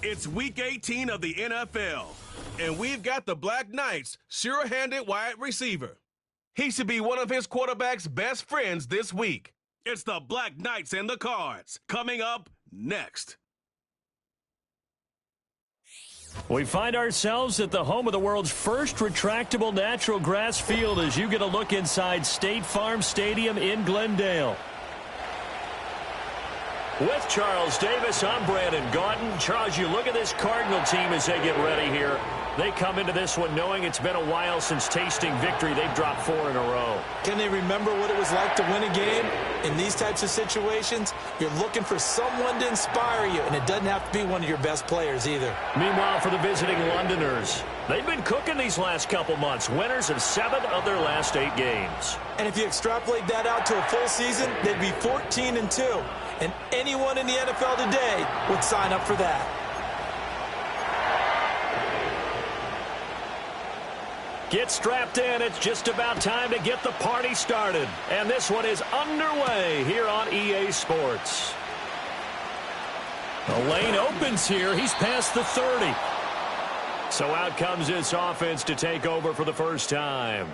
It's Week 18 of the NFL, and we've got the Black Knight's sure-handed wide receiver. He should be one of his quarterback's best friends this week. It's the Black Knights and the Cards, coming up next. We find ourselves at the home of the world's first retractable natural grass field as you get a look inside State Farm Stadium in Glendale. With Charles Davis, I'm Brandon Gaudin. Charles, you look at this Cardinal team as they get ready here. They come into this one knowing it's been a while since tasting victory. They've dropped 4 in a row. Can they remember what it was like to win a game? In these types of situations, you're looking for someone to inspire you, and it doesn't have to be one of your best players either. Meanwhile, for the visiting Londoners, they've been cooking these last couple months. Winners of 7 of their last 8 games. And if you extrapolate that out to a full season, they'd be 14-2. And anyone in the NFL today would sign up for that. Get strapped in. It's just about time to get the party started. And this one is underway here on EA Sports. The lane opens here. He's past the 30. So out comes this offense to take over for the first time.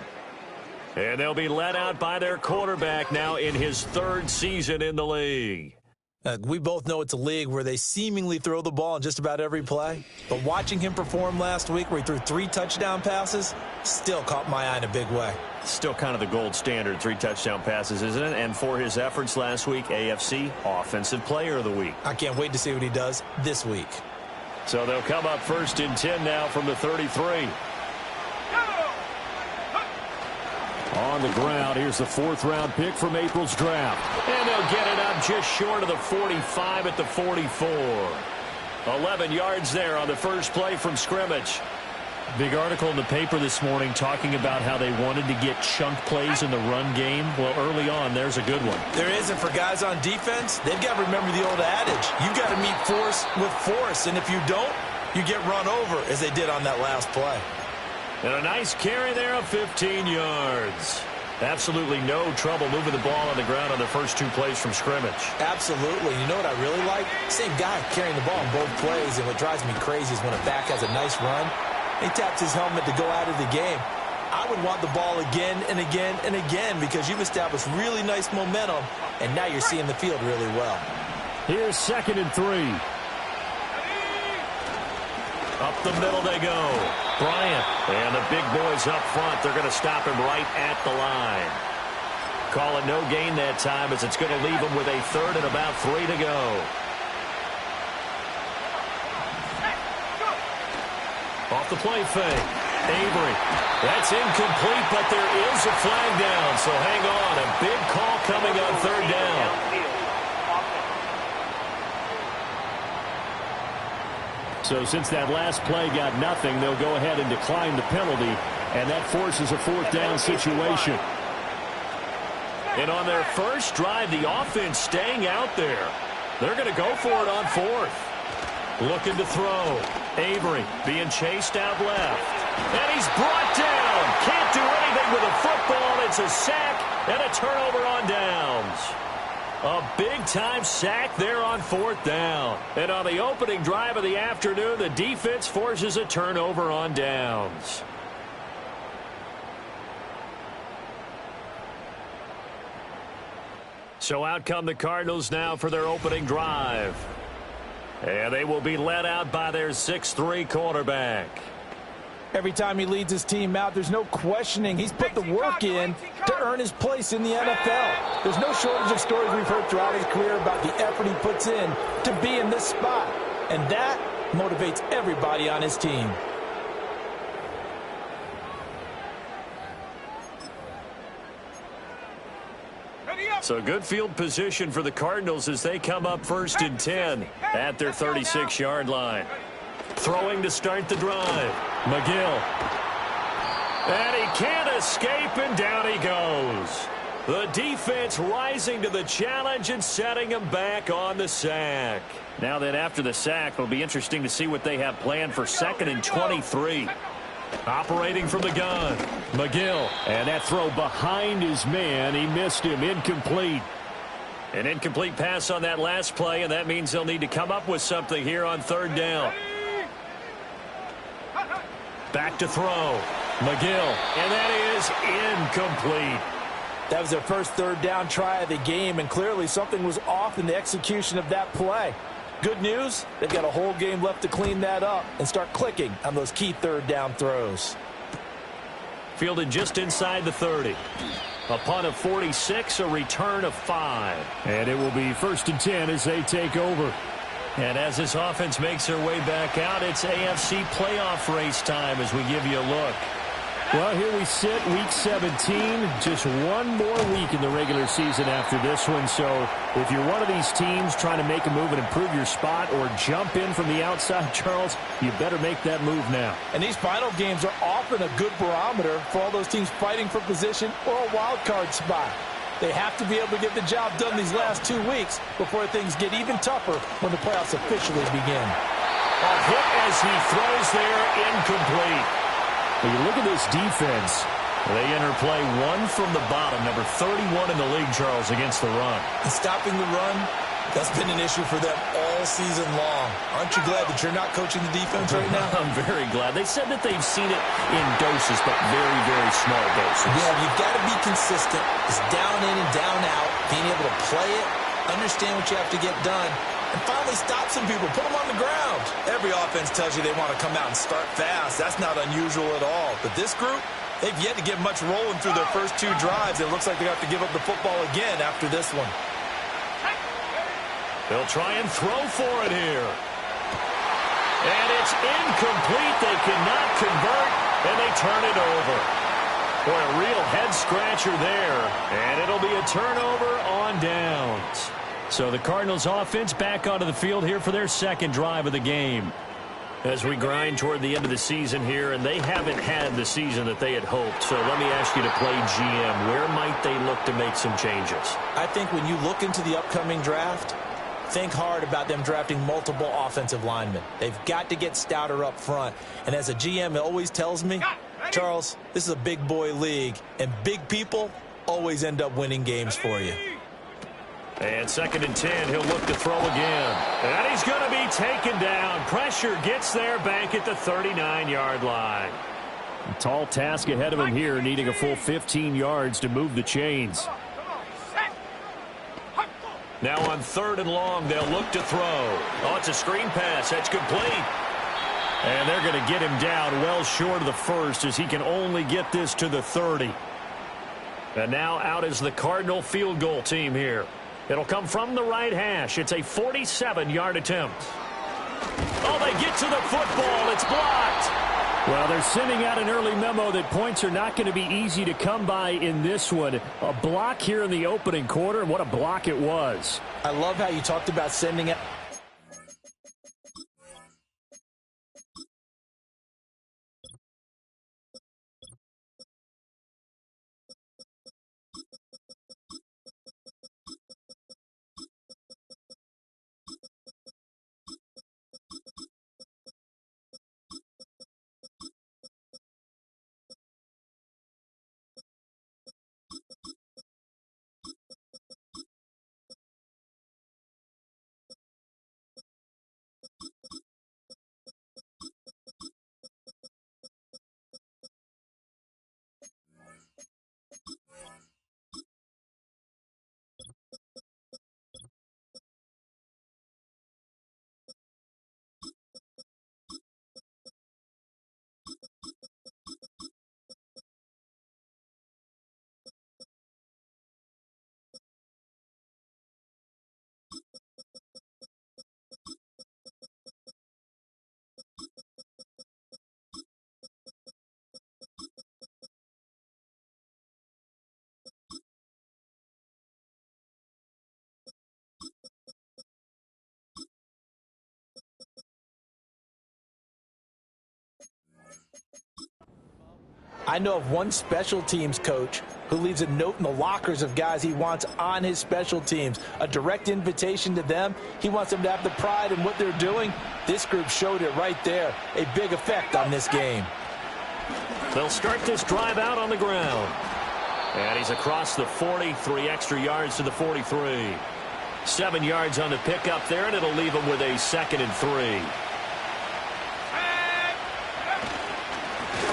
And they'll be led out by their quarterback now in his 3rd season in the league. We both know it's a league where they seemingly throw the ball in just about every play. But watching him perform last week where he threw 3 touchdown passes still caught my eye in a big way. Still kind of the gold standard, 3 touchdown passes, isn't it? And for his efforts last week, AFC Offensive Player of the Week. I can't wait to see what he does this week. So they'll come up 1st and 10 now from the 33. On the ground, here's the 4th-round pick from April's draft. And they'll get it up just short of the 45 at the 44. 11 yards there on the first play from scrimmage. Big article in the paper this morning talking about how they wanted to get chunk plays in the run game. Well, early on, there's a good one. There isn't for guys on defense. They've got to remember the old adage. You've got to meet force with force, and if you don't, you get run over, as they did on that last play. And a nice carry there of 15 yards. Absolutely no trouble moving the ball on the ground on the first 2 plays from scrimmage. Absolutely. You know what I really like? Same guy carrying the ball in both plays, and what drives me crazy is when a back has a nice run, he taps his helmet to go out of the game. I would want the ball again and again and again because you've established really nice momentum, and now you're seeing the field really well. Here's 2nd and 3. Up the middle they go. Bryant. And the big boys up front. They're going to stop him right at the line. Call it no gain that time as it's going to leave him with a 3rd and about 3 to go. Off the play fake. Avery. That's incomplete, but there is a flag down. So hang on. A big call coming on 3rd down. So since that last play got nothing, they'll go ahead and decline the penalty, and that forces a 4th down situation. And on their first drive, the offense staying out there. They're going to go for it on 4th. Looking to throw. Avery being chased out left. And he's brought down. Can't do anything with a football. It's a sack and a turnover on downs. A big-time sack there on 4th down. And on the opening drive of the afternoon, the defense forces a turnover on downs. So out come the Cardinals now for their opening drive. And they will be led out by their 6'3" quarterback. Every time he leads his team out, there's no questioning. He's put the work in to earn his place in the NFL. There's no shortage of stories we've heard throughout his career about the effort he puts in to be in this spot. And that motivates everybody on his team. So good field position for the Cardinals as they come up 1st and 10 at their 36-yard line. Throwing to start the drive. McGill. And he can't escape, and down he goes. The defense rising to the challenge and setting him back on the sack. Now then, after the sack, it'll be interesting to see what they have planned for 2nd and 23. Operating from the gun. McGill. And that throw behind his man. He missed him. Incomplete. An incomplete pass on that last play, and that means they'll need to come up with something here on third down. Back to throw. McGill, and that is incomplete. That was their first third down try of the game, and clearly something was off in the execution of that play. Good news, they've got a whole game left to clean that up and start clicking on those key third down throws. Fielded just inside the 30. A punt of 46, a return of 5. And it will be 1st and 10 as they take over. And as this offense makes their way back out, it's AFC playoff race time as we give you a look. Well, here we sit, Week 17, just one more week in the regular season after this one. So if you're one of these teams trying to make a move and improve your spot or jump in from the outside, Charles, you better make that move now. And these final games are often a good barometer for all those teams fighting for position or a wild card spot. They have to be able to get the job done these last 2 weeks before things get even tougher when the playoffs officially begin. A hit as he throws there, incomplete. When you look at this defense, they enter play one from the bottom, number 31 in the league, Charles, against the run. And stopping the run, that's been an issue for them all season long. Aren't you glad that you're not coaching the defense right now? I'm very glad. They said that they've seen it in doses, but very, very small doses. Yeah, you've got to be consistent. It's down in and down out, being able to play it, understand what you have to get done, and finally stop some people, put them on the ground. Every offense tells you they want to come out and start fast. That's not unusual at all. But this group, they've yet to get much rolling through their first 2 drives. It looks like they have to give up the football again after this one. They'll try and throw for it here. And it's incomplete. They cannot convert, and they turn it over. Boy, a real head-scratcher there. And it'll be a turnover on downs. So the Cardinals offense back onto the field here for their second drive of the game. As we grind toward the end of the season here, and they haven't had the season that they had hoped. So let me ask you to play GM. Where might they look to make some changes? I think when you look into the upcoming draft, think hard about them drafting multiple offensive linemen. They've got to get stouter up front. And as a GM, it always tells me, Charles, this is a big boy league, and big people always end up winning games for you. And 2nd and 10, he'll look to throw again. And he's going to be taken down. Pressure gets there back at the 39-yard line. A tall task ahead of him here, needing a full 15 yards to move the chains. Now on 3rd and long, they'll look to throw. Oh, it's a screen pass. That's complete. And they're going to get him down well short of the first as he can only get this to the 30. And now out is the Cardinal field goal team here. It'll come from the right hash. It's a 47-yard attempt. Oh, they get to the football. It's blocked. Well, they're sending out an early memo that points are not going to be easy to come by in this one. A block here in the opening quarter, and what a block it was. I love how you talked about sending out. I know of one special teams coach who leaves a note in the lockers of guys he wants on his special teams. A direct invitation to them. He wants them to have the pride in what they're doing. This group showed it right there. A big effect on this game. They'll start this drive out on the ground. And he's across the 40, 3 extra yards to the 43. 7 yards on the pickup there, and it'll leave him with a 2nd and 3.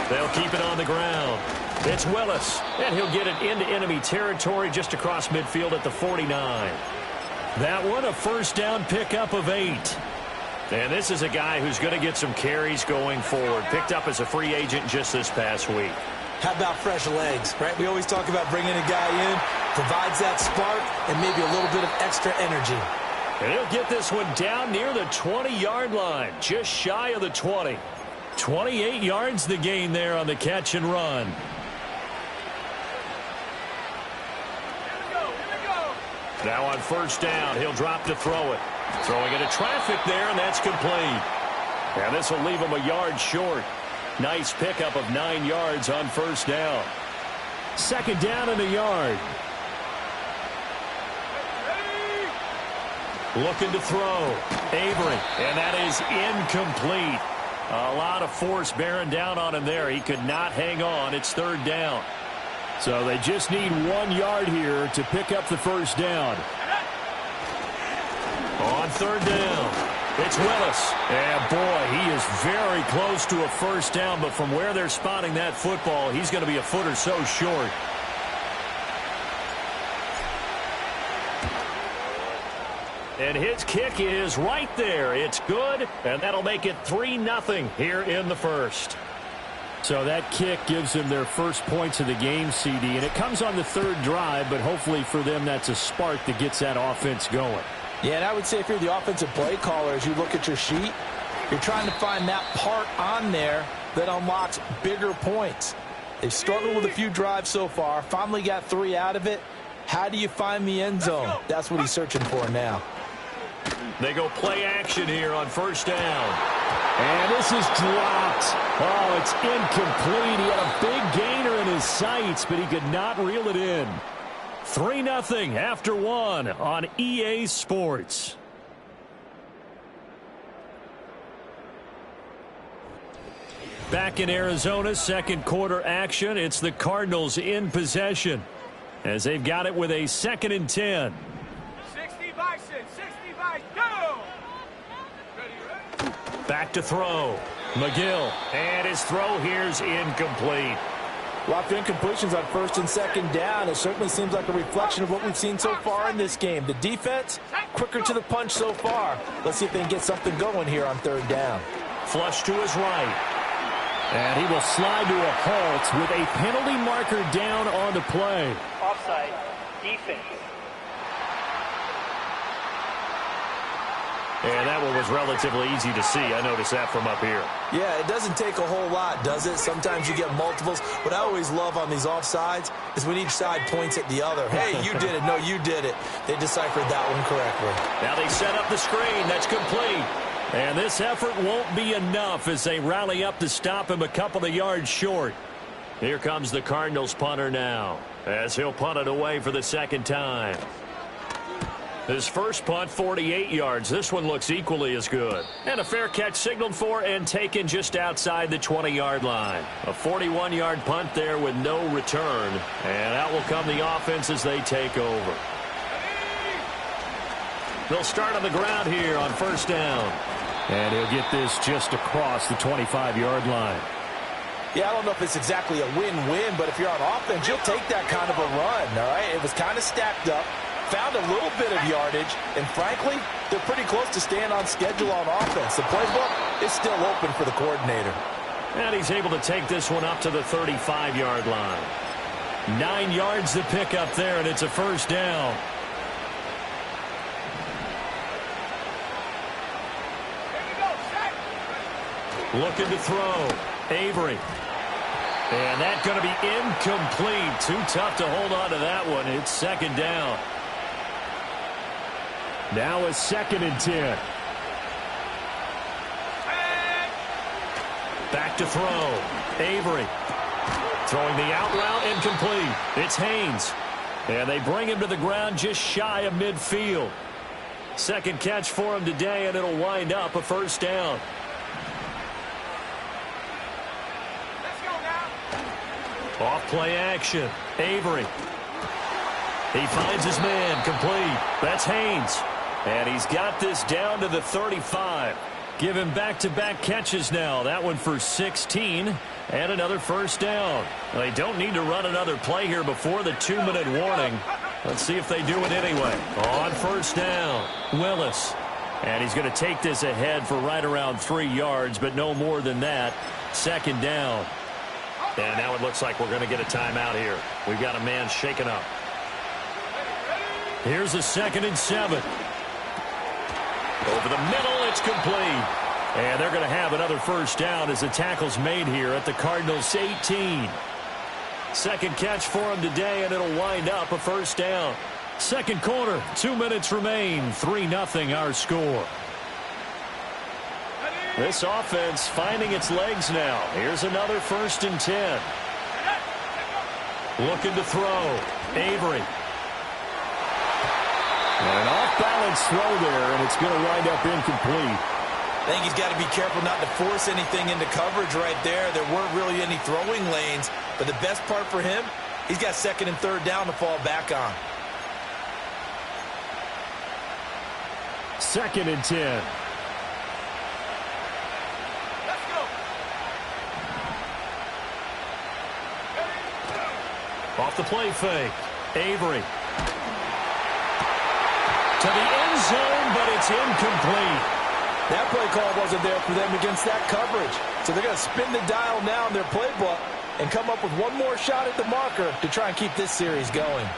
They'll keep it on the ground. It's Willis, and he'll get it into enemy territory just across midfield at the 49. That one, a first down pickup of 8. And this is a guy who's going to get some carries going forward. Picked up as a free agent just this past week. How about fresh legs, right? We always talk about bringing a guy in, provides that spark, and maybe a little bit of extra energy. And he'll get this one down near the 20-yard line, just shy of the 20. 28 yards the gain there on the catch and run. Now on first down, he'll drop to throw it. Throwing into traffic there, and that's complete. And this will leave him a yard short. Nice pickup of 9 yards on first down. 2nd down and a yard. Looking to throw. Avery, and that is incomplete. A lot of force bearing down on him there. He could not hang on. It's 3rd down. So they just need 1 yard here to pick up the first down. On 3rd down, it's Willis. And boy, he is very close to a first down, but from where they're spotting that football, he's going to be a foot or so short. And his kick is right there. It's good, and that'll make it 3-0 here in the first. So that kick gives them their first points of the game, CD, and it comes on the 3rd drive, but hopefully for them that's a spark that gets that offense going. Yeah, and I would say if you're the offensive play caller, as you look at your sheet, you're trying to find that part on there that unlocks bigger points. They've struggled with a few drives so far, finally got 3 out of it. How do you find the end zone? That's what he's searching for now. They go play action here on first down. And this is dropped. Oh, it's incomplete. He had a big gainer in his sights, but he could not reel it in. 3-0 after 1 on EA Sports. Back in Arizona, 2nd quarter action. It's the Cardinals in possession as they've got it with a 2nd and 10. 60 Bison, 60 Bison, go! Back to throw. McGill, and his throw here's incomplete. A lot of incompletions on 1st and 2nd down. It certainly seems like a reflection of what we've seen so far in this game. The defense, quicker to the punch so far. Let's see if they can get something going here on 3rd down. Flush to his right. And he will slide to a halt with a penalty marker down on the play. Offside, defense. And that one was relatively easy to see. I noticed that from up here. Yeah, it doesn't take a whole lot, does it? Sometimes you get multiples. What I always love on these offsides is when each side points at the other. Hey, you did it. No, you did it. They deciphered that one correctly. Now they set up the screen. That's complete. And this effort won't be enough as they rally up to stop him a couple of yards short. Here comes the Cardinals punter now as he'll punt it away for the 2nd time. His first punt, 48 yards. This one looks equally as good. And a fair catch signaled for and taken just outside the 20-yard line. A 41-yard punt there with no return. And out will come the offense as they take over. They'll start on the ground here on first down. And he'll get this just across the 25-yard line. Yeah, I don't know if it's exactly a win-win, but if you're on offense, you'll take that kind of a run, all right? It was kind of stacked up, found a little bit of yardage, and frankly, they're pretty close to staying on schedule on offense. The playbook is still open for the coordinator. And he's able to take this one up to the 35-yard line. 9 yards to pick up there, and it's a first down. Looking to throw. Avery. And that's going to be incomplete. Too tough to hold on to that one. It's 2nd down. Now a 2nd and 10. Back to throw. Avery. Throwing the out route, incomplete. It's Haynes. And they bring him to the ground just shy of midfield. 2nd catch for him today, and it'll wind up a first down. Off play action. Avery. He finds his man, complete. That's Haynes. And he's got this down to the 35. Give him back-to-back catches now. That one for 16 and another first down. They don't need to run another play here before the 2-minute warning. Let's see if they do it anyway. On first down, Willis. And he's going to take this ahead for right around 3 yards, but no more than that. Second down. And now it looks like we're going to get a timeout here. We've got a man shaken up. Here's a 2nd and 7. Over the middle, it's complete. And they're going to have another first down as the tackle's made here at the Cardinals' 18. Second catch for him today, and it'll wind up a first down. Second quarter, 2 minutes remain. 3-0 our score. This offense finding its legs now. Here's another 1st and 10. Looking to throw. Avery. An off-balance throw there, and it's going to wind up incomplete. I think he's got to be careful not to force anything into coverage right there. There weren't really any throwing lanes, but the best part for him, he's got 2nd and 3rd down to fall back on. 2nd and 10. Let's go. Off the play fake. Avery. To the end zone, but it's incomplete. That play call wasn't there for them against that coverage. So they're going to spin the dial now in their playbook and come up with one more shot at the marker to try and keep this series going.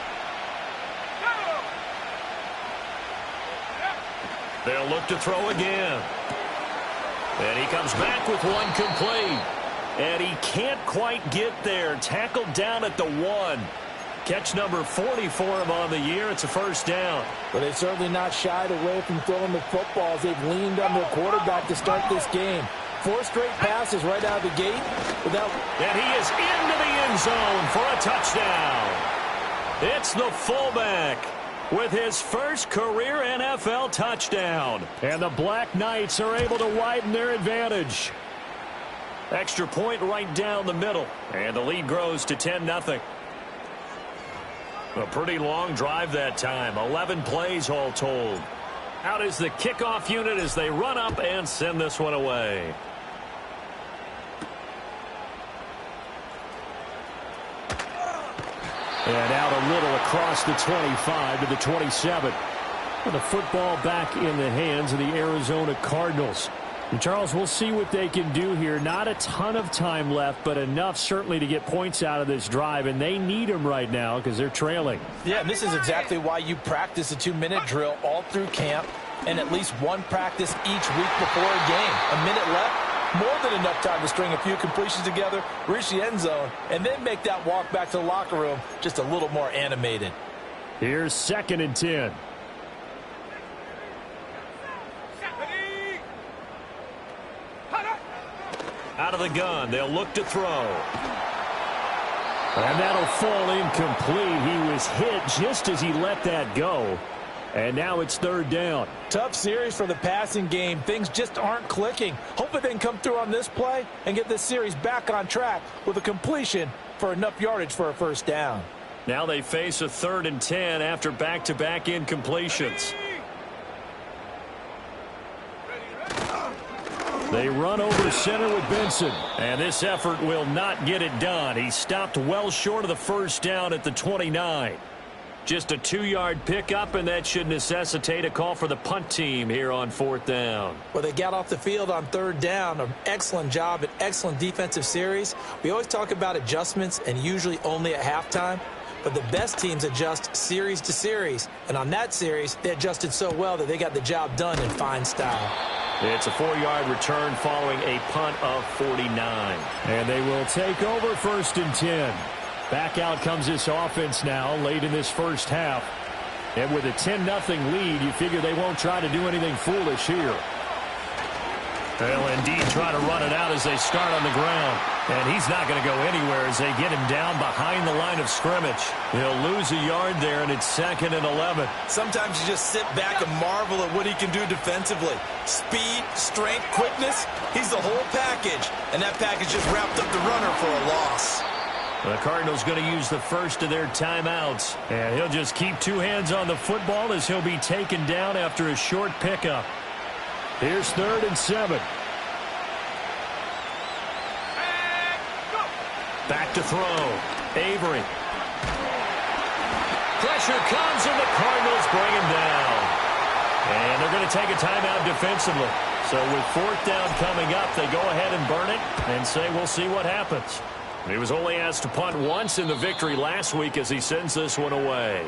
They'll look to throw again. And he comes back with one complete. And he can't quite get there. Tackled down at the 1. Catch number 40 for him on the year. It's a first down. But they've certainly not shied away from throwing the footballs. They've leaned on their quarterback to start this game. 4 straight passes right out of the gate. And he is into the end zone for a touchdown. It's the fullback with his first career NFL touchdown. And the Black Knights are able to widen their advantage. Extra point right down the middle. And the lead grows to 10-0. A pretty long drive that time. 11 plays all told. Out is the kickoff unit as they run up and send this one away. And out a little across the 25 to the 27. And the football back in the hands of the Arizona Cardinals. And Charles, we'll see what they can do here. Not a ton of time left, but enough certainly to get points out of this drive, and they need them right now because they're trailing. Yeah, and this is exactly why you practice a 2-minute drill all through camp and at least one practice each week before a game. A minute left, more than enough time to string a few completions together, reach the end zone, and then make that walk back to the locker room just a little more animated. Here's 2nd and 10. Out of the gun, they'll look to throw. And that'll fall incomplete. He was hit just as he let that go. And now it's 3rd down. Tough series for the passing game. Things just aren't clicking. Hopefully they can come through on this play and get this series back on track with a completion for enough yardage for a first down. Now they face a 3rd and 10 after back-to-back incompletions. They run over center with Benson. And this effort will not get it done. He stopped well short of the first down at the 29. Just a 2-yard pickup, and that should necessitate a call for the punt team here on 4th down. Well, they got off the field on 3rd down. An excellent job, an excellent defensive series. We always talk about adjustments, and usually only at halftime. But the best teams adjust series to series. And on that series, they adjusted so well that they got the job done in fine style. It's a 4-yard return following a punt of 49. And they will take over 1st and 10. Back out comes this offense now late in this first half. And with a 10-0 lead, you figure they won't try to do anything foolish here. They'll indeed try to run it out as they start on the ground. And he's not going to go anywhere as they get him down behind the line of scrimmage. He'll lose a yard there, and it's 2nd and 11. Sometimes you just sit back and marvel at what he can do defensively. Speed, strength, quickness, he's the whole package. And that package just wrapped up the runner for a loss. The Cardinals going to use the first of their timeouts. And he'll just keep two hands on the football as he'll be taken down after a short pickup. Here's 3rd and 7. Back to throw. Avery. Pressure comes, and the Cardinals bring him down. And they're going to take a timeout defensively. So with 4th down coming up, they go ahead and burn it and say we'll see what happens. He was only asked to punt once in the victory last week as he sends this one away.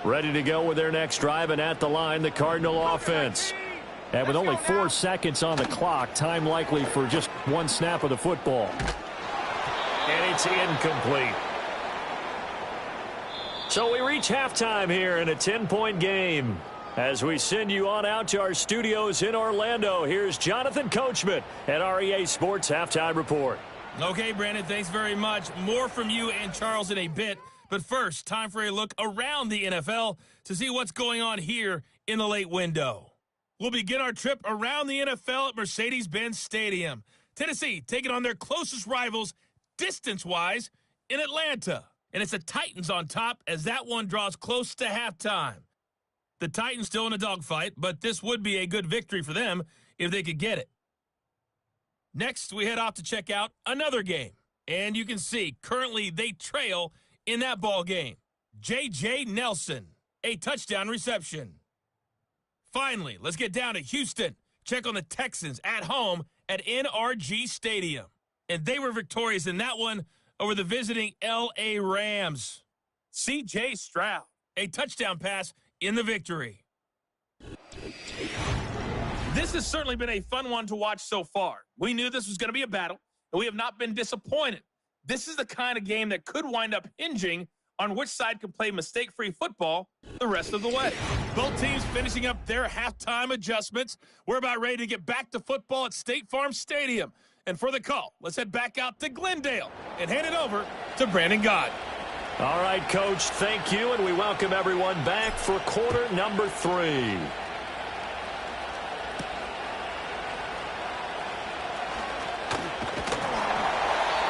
Ready to go with their next drive, and at the line, the Cardinal offense. And with only 4 seconds on the clock, time likely for just one snap of the football. And it's incomplete. So we reach halftime here in a 10-point game. As we send you on out to our studios in Orlando, here's Jonathan Coachman at REA Sports Halftime Report. Okay, Brandon, thanks very much. More from you and Charles in a bit. But first, time for a look around the NFL to see what's going on here in the late window. We'll begin our trip around the NFL at Mercedes-Benz Stadium. Tennessee taking on their closest rivals distance-wise in Atlanta. And it's the Titans on top as that one draws close to halftime. The Titans still in a dogfight, but this would be a good victory for them if they could get it. Next, we head off to check out another game. And you can see currently they trail in that ball game. J.J. Nelson, a touchdown reception. Finally, let's get down to Houston. Check on the Texans at home at NRG Stadium. And they were victorious in that one over the visiting L.A. Rams. C.J. Stroud, a touchdown pass in the victory. This has certainly been a fun one to watch so far. We knew this was going to be a battle, and we have not been disappointed. This is the kind of game that could wind up hinging on which side can play mistake-free football the rest of the way. Both teams finishing up their halftime adjustments. We're about ready to get back to football at State Farm Stadium. And for the call, let's head back out to Glendale and hand it over to Brandon Gott. All right, Coach, thank you, and we welcome everyone back for quarter number 3.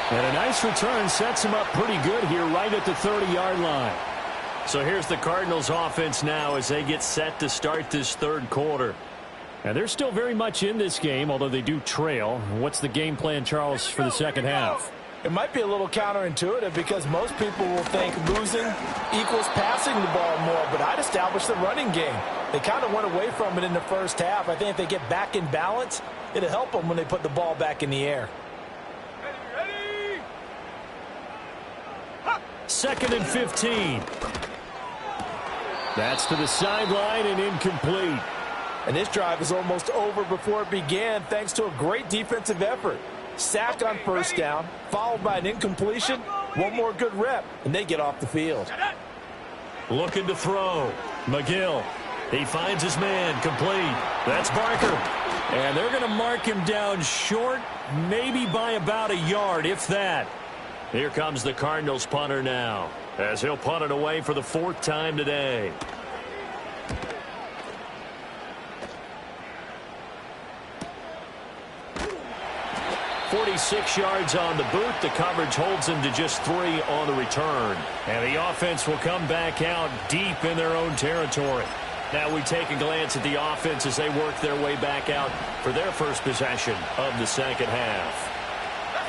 And a nice return sets him up pretty good here right at the 30-yard line. So here's the Cardinals offense now as they get set to start this 3rd quarter. And they're still very much in this game, although they do trail. What's the game plan, Charles, for the second half? It might be a little counterintuitive because most people will think losing equals passing the ball more, but I'd establish the running game. They kind of went away from it in the first half. I think if they get back in balance, it'll help them when they put the ball back in the air. 2nd and 15. That's to the sideline and incomplete. And this drive is almost over before it began thanks to a great defensive effort. Sack on 1st down, followed by an incompletion. One more good rep, and they get off the field. Looking to throw. McGill. He finds his man. Complete. That's Barker. And they're going to mark him down short, maybe by about a yard, if that. Here comes the Cardinals punter now, as he'll punt it away for the 4th time today. "46 yards on the boot. The coverage holds him to just 3 on the return. And the offense will come back out deep in their own territory. Now we take a glance at the offense as they work their way back out for their first possession of the second half.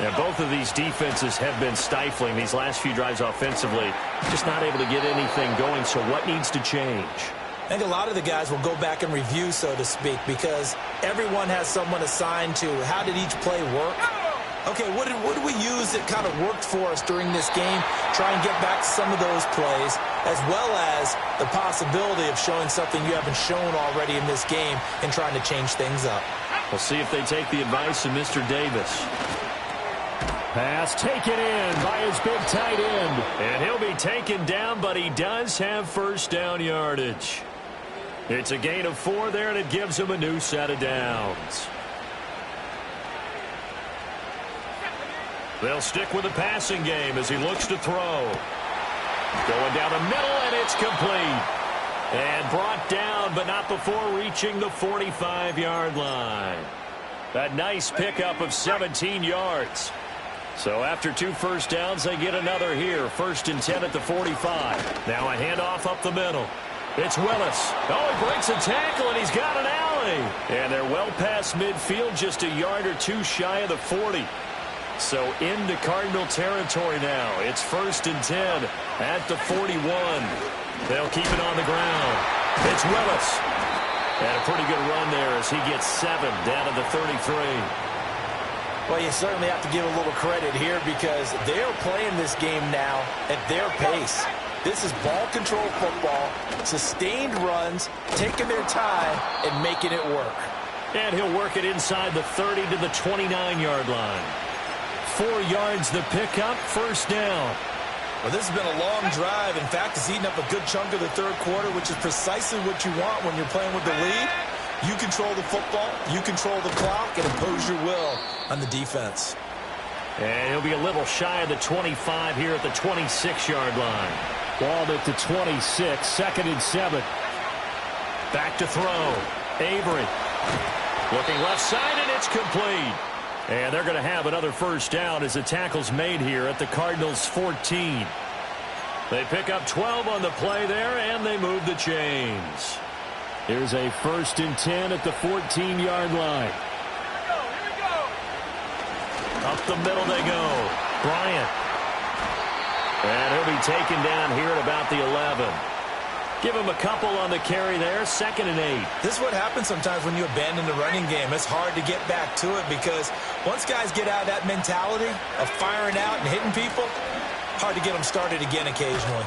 And both of these defenses have been stifling these last few drives offensively. Just not able to get anything going, so what needs to change? I think a lot of the guys will go back and review, so to speak, because everyone has someone assigned to how did each play work. Okay, what did we use that kind of worked for us during this game? Try and get back to some of those plays, as well as the possibility of showing something you haven't shown already in this game and trying to change things up. We'll see if they take the advice of Mr. Davis. Pass taken in by his big tight end. And he'll be taken down, but he does have 1st down yardage. It's a gain of 4 there, and it gives him a new set of downs. They'll stick with the passing game as he looks to throw. Going down the middle, and it's complete. And brought down, but not before reaching the 45-yard line. A nice pickup of 17 yards. So after 2 first downs, they get another here. 1st and 10 at the 45. Now a handoff up the middle. It's Willis. Oh, he breaks a tackle, and he's got an alley. And they're well past midfield, just a yard or 2 shy of the 40. So into Cardinal territory now. It's 1st and 10 at the 41. They'll keep it on the ground. It's Willis. And a pretty good run there as he gets 7 down to the 33. Well, you certainly have to give a little credit here because they're playing this game now at their pace. This is ball control football, sustained runs, taking their time, and making it work. And he'll work it inside the 30 to the 29-yard line. 4 yards the pickup, 1st down. Well, this has been a long drive. In fact, it's eaten up a good chunk of the 3rd quarter, which is precisely what you want when you're playing with the lead. You control the football, you control the clock, and impose your will on the defense. And he'll be a little shy of the 25 here at the 26-yard line. Ball at the 26, 2nd and 7. Back to throw. Avery. Looking left side, and it's complete. And they're going to have another 1st down as the tackle's made here at the Cardinals' 14. They pick up 12 on the play there, and they move the chains. Here's a 1st and 10 at the 14-yard line. Here we go. Up the middle they go. Bryant. And he'll be taken down here at about the 11. Give him a couple on the carry there, 2nd and 8. This is what happens sometimes when you abandon the running game. It's hard to get back to it because once guys get out of that mentality of firing out and hitting people, hard to get them started again occasionally.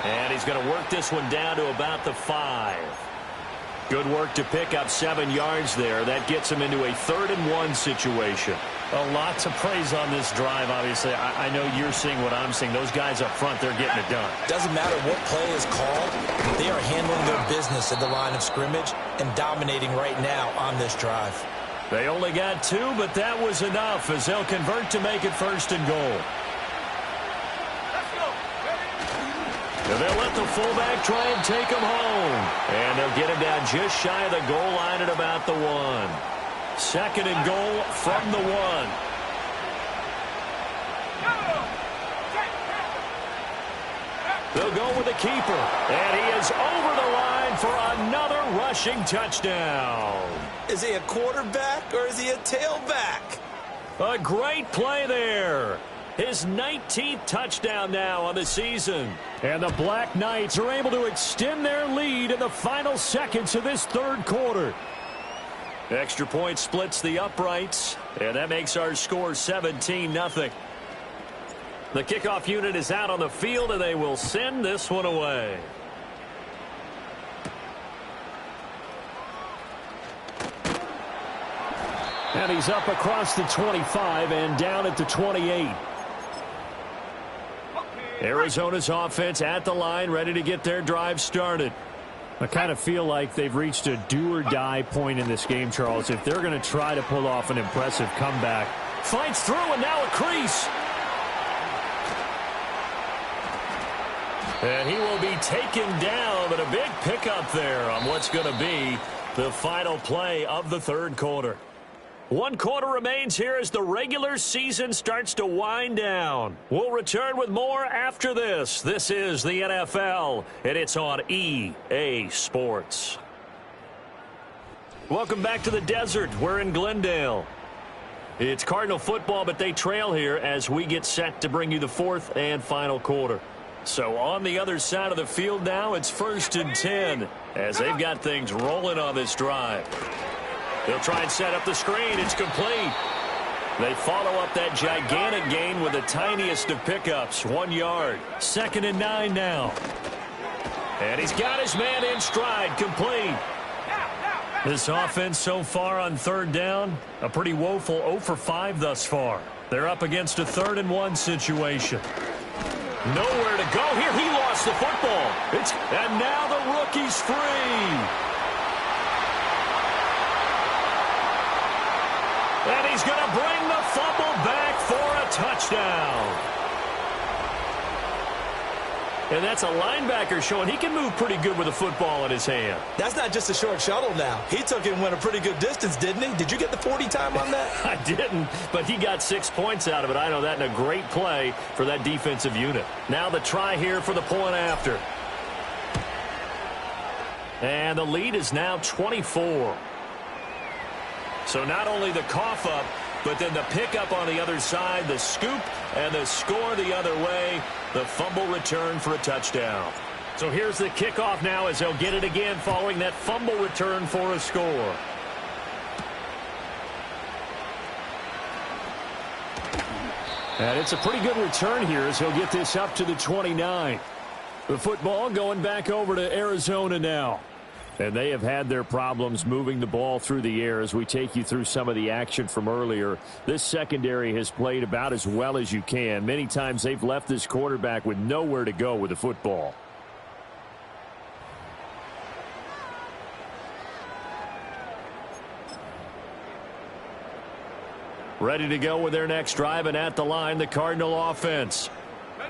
And he's going to work this one down to about the 5. Good work to pick up 7 yards there. That gets him into a 3rd and 1 situation. A lot to praise on this drive, obviously. I know you're seeing what I'm seeing. Those guys up front, they're getting it done. Doesn't matter what play is called. They are handling their business at the line of scrimmage and dominating right now on this drive. They only got 2, but that was enough as they'll convert to make it 1st and goal. And they'll let the fullback try and take him home. And they'll get him down just shy of the goal line at about the 1. 2nd and goal from the 1. They'll go with the keeper. And he is over the line for another rushing touchdown. Is he a quarterback or is he a tailback? A great play there. His 19th touchdown now on the season. And the Black Knights are able to extend their lead in the final seconds of this 3rd quarter. Extra point splits the uprights, and that makes our score 17-0. The kickoff unit is out on the field, and they will send this one away. And he's up across the 25 and down at the 28. Arizona's offense at the line, ready to get their drive started. I kind of feel like they've reached a do-or-die point in this game, Charles. If they're going to try to pull off an impressive comeback. Fights through, and now a crease. And he will be taken down, but a big pickup there on what's going to be the final play of the 3rd quarter. 1 quarter remains here as the regular season starts to wind down. We'll return with more after this. This is the NFL, and it's on EA Sports. Welcome back to the desert. We're in Glendale. It's Cardinal football, but they trail here as we get set to bring you the 4th and final quarter. So on the other side of the field now, it's 1st and 10 as they've got things rolling on this drive. They'll try and set up the screen. It's complete. They follow up that gigantic gain with the tiniest of pickups, 1 yard. 2nd and 9 now. And he's got his man in stride, complete. This offense so far on 3rd down, a pretty woeful 0 for 5 thus far. They're up against a 3rd and 1 situation. Nowhere to go here. He lost the football. And now the rookie's free. And he's going to bring the fumble back for a touchdown. And that's a linebacker showing he can move pretty good with a football in his hand. That's not just a short shuttle now. He took it and went a pretty good distance, didn't he? Did you get the 40 time on that? I didn't, but he got 6 points out of it. I know that in a great play for that defensive unit. Now the try here for the point after. And the lead is now 24. So not only the cough up, but then the pickup on the other side, the scoop, and the score the other way. The fumble return for a touchdown. So here's the kickoff now as they'll get it again following that fumble return for a score. And it's a pretty good return here as he'll get this up to the 29. The football going back over to Arizona now. And they have had their problems moving the ball through the air as we take you through some of the action from earlier. This secondary has played about as well as you can. Many times they've left this quarterback with nowhere to go with the football. Ready to go with their next drive, and at the line, the Cardinal offense.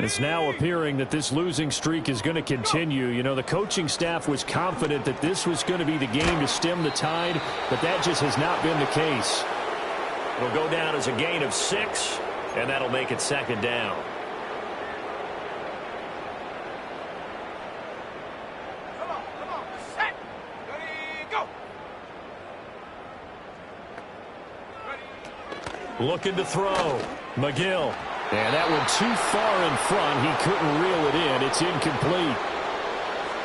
It's now appearing that this losing streak is going to continue. You know, the coaching staff was confident that this was going to be the game to stem the tide, but that just has not been the case. It'll go down as a gain of 6, and that'll make it second down. Come on, set, ready, go. Looking to throw. McGill. And that one too far in front. He couldn't reel it in. It's incomplete.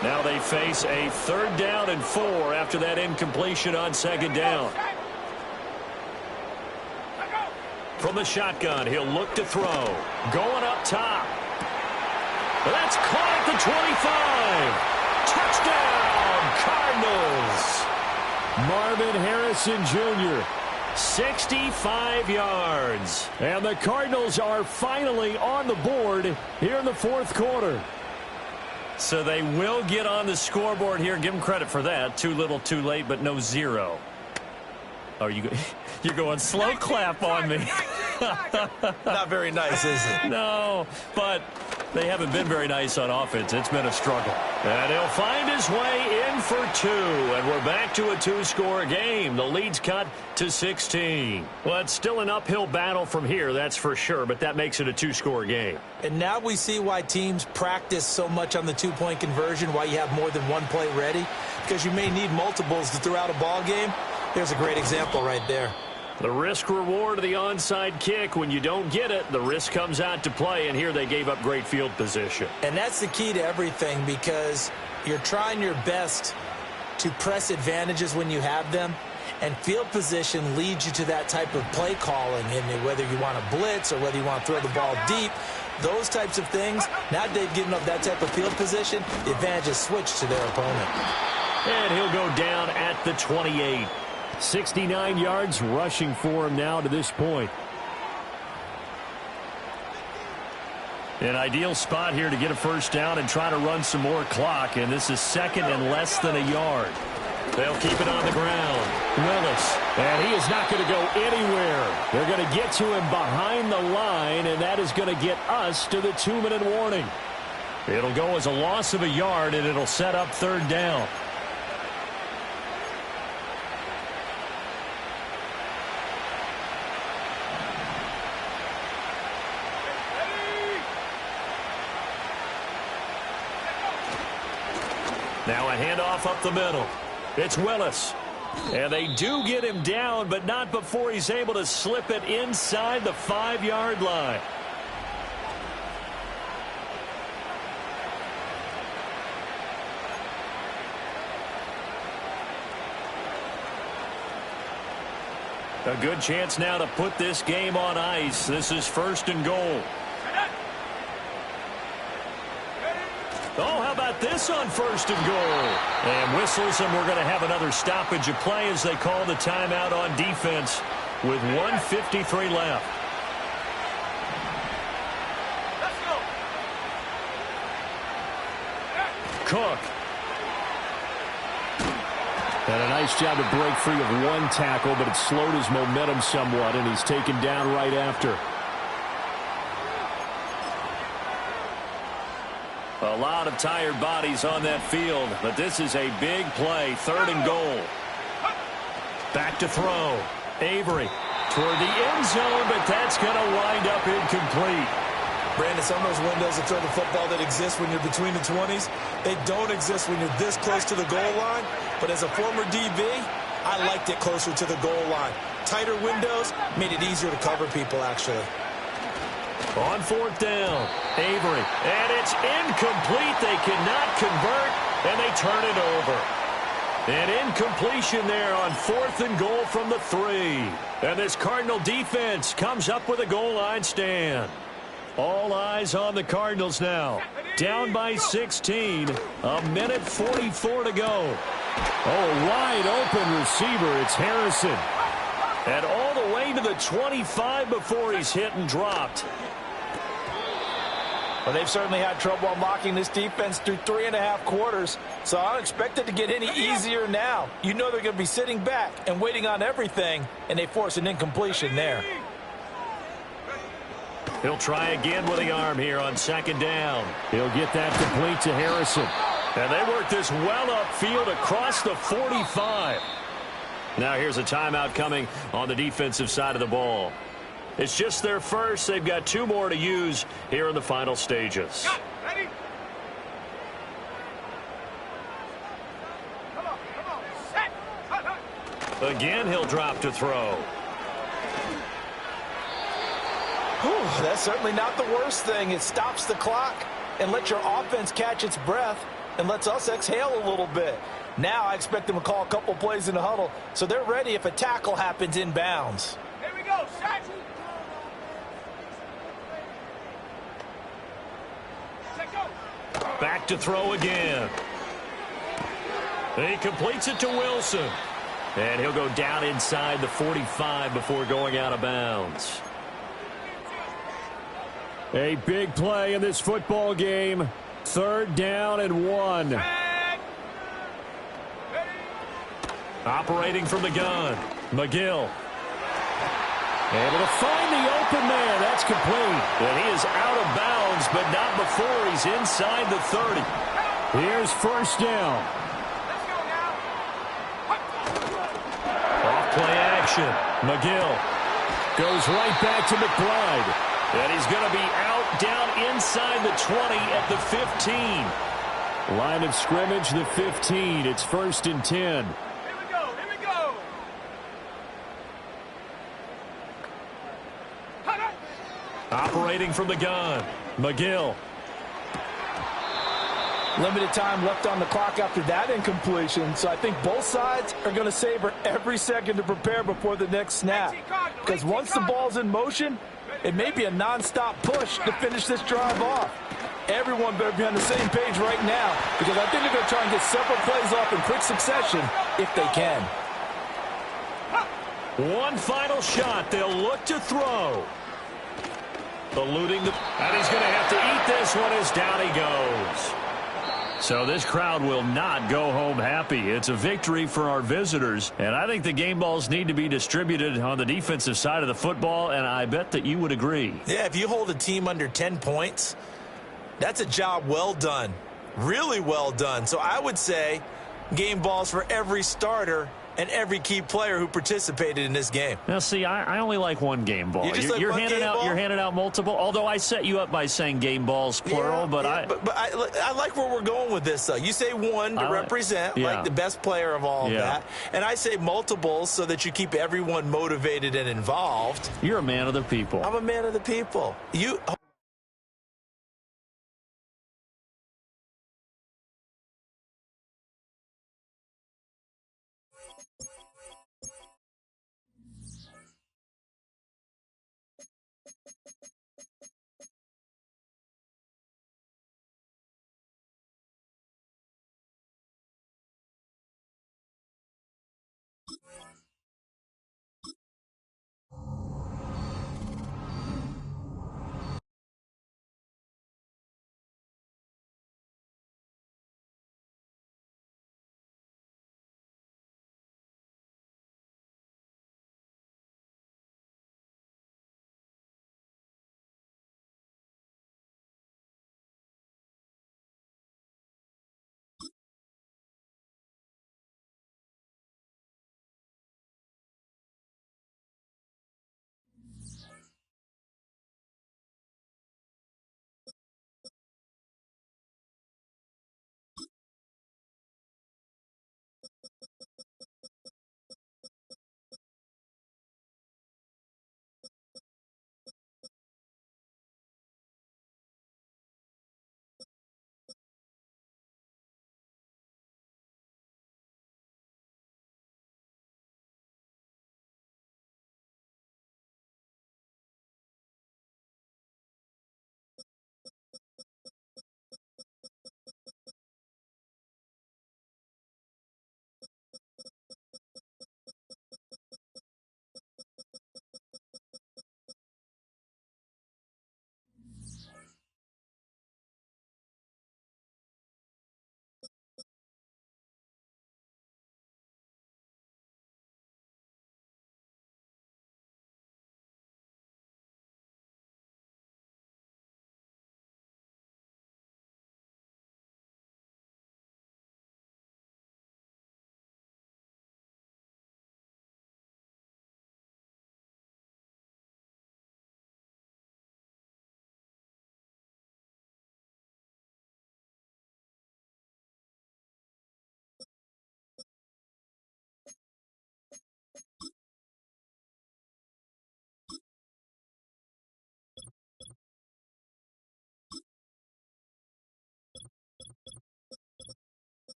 Now they face a 3rd down and 4 after that incompletion on 2nd down. From the shotgun, he'll look to throw. Going up top. That's caught at the 25. Touchdown, Cardinals. Marvin Harrison Jr., 65 yards. And the Cardinals are finally on the board here in the 4th quarter. So they will get on the scoreboard here. Give them credit for that. Too little, too late, but no 0. Oh, you're going slow clap on me. Not very nice, is it? No, but they haven't been very nice on offense. It's been a struggle. And he'll find his way in for 2. And we're back to a 2-score game. The lead's cut to 16. Well, it's still an uphill battle from here, that's for sure, but that makes it a 2-score game. And now we see why teams practice so much on the 2-point conversion, why you have more than one play ready, because you may need multiples to throw out a ball game. There's a great example right there. The risk-reward of the onside kick. When you don't get it, the risk comes out to play, and here they gave up great field position. And that's the key to everything, because you're trying your best to press advantages when you have them, and field position leads you to that type of play calling, and whether you want to blitz or whether you want to throw the ball deep, those types of things, now they've given up that type of field position, the advantage is switched to their opponent. And he'll go down at the 28. 69 yards rushing for him now to this point. An ideal spot here to get a 1st down and try to run some more clock, and this is 2nd and less than a yard. They'll keep it on the ground. Willis, and he is not going to go anywhere. They're going to get to him behind the line, and that is going to get us to the 2-minute warning. It'll go as a loss of a yard, and it'll set up 3rd down. Now a handoff up the middle. It's Willis. And they do get him down, but not before he's able to slip it inside the 5-yard line. A good chance now to put this game on ice. This is 1st and goal. Oh, how about this on 1st and goal? And whistles, and we're going to have another stoppage of play as they call the timeout on defense with 1:53 left. Let's go. Cook. And a nice job to break free of one tackle, but it slowed his momentum somewhat, and he's taken down right after. A lot of tired bodies on that field, but this is a big play, 3rd and goal. Back to throw. Avery toward the end zone, but that's going to wind up incomplete. Brandon, some of those windows to throw the football that exist when you're between the 20s, they don't exist when you're this close to the goal line. But as a former DB, I liked it closer to the goal line. Tighter windows made it easier to cover people, actually. On 4th down, Avery, and it's incomplete. They cannot convert, and they turn it over. An incompletion there on 4th and goal from the 3. And this Cardinal defense comes up with a goal line stand. All eyes on the Cardinals now. Down by 16, a minute 44 to go. Oh, wide open receiver. It's Harrison. And all the way to the 25 before he's hit and dropped. Well, they've certainly had trouble unlocking this defense through 3.5 quarters, so I don't expect it to get any easier now. You know they're going to be sitting back and waiting on everything, and they force an incompletion there. He'll try again with the arm here on 2nd down. He'll get that complete to Harrison. And they work this well upfield across the 45. Now here's a timeout coming on the defensive side of the ball. It's just their first. They've got 2 more to use here in the final stages. Ready? Come on, set. Again, he'll drop to throw. Whew, that's certainly not the worst thing. It stops the clock and lets your offense catch its breath and lets us exhale a little bit. Now I expect them to call a couple plays in the huddle so they're ready if a tackle happens inbounds. Here we go, set. Back to throw again. He completes it to Wilson. And he'll go down inside the 45 before going out of bounds. A big play in this football game. 3rd down and 1. Operating from the gun, McGill. Able to find the open man. That's complete. And he is out of bounds, but not before he's inside the 30. Here's 1st down. Let's go now. Off play action. McGill Goes right back to McBride. And he's going to be out down inside the 20 at the 15. Line of scrimmage, the 15. It's 1st and 10. Here we go. Operating from the gun, McGill. Limited time left on the clock after that incompletion, so I think both sides are going to savor every second to prepare before the next snap. Because once the ball's in motion, it may be a non-stop push to finish this drive off. Everyone better be on the same page right now, because I think they're going to try and get several plays off in quick succession if they can. One final shot. They'll look to throw. Eluding the... And he's going to have to eat this one as down he goes. So this crowd will not go home happy. It's a victory for our visitors, and I think the game balls need to be distributed on the defensive side of the football, and I bet that you would agree. Yeah, if you hold a team under 10 points, that's a job well done. Really well done. So I would say game balls for every starter and every key player who participated in this game. Now, see, I only like one game ball. You're handing out multiple. Although I set you up by saying game balls plural, but I like where we're going with this. Though you say one to represent like the best player of all of that, and I say multiples so that you keep everyone motivated and involved. You're a man of the people. I'm a man of the people. You.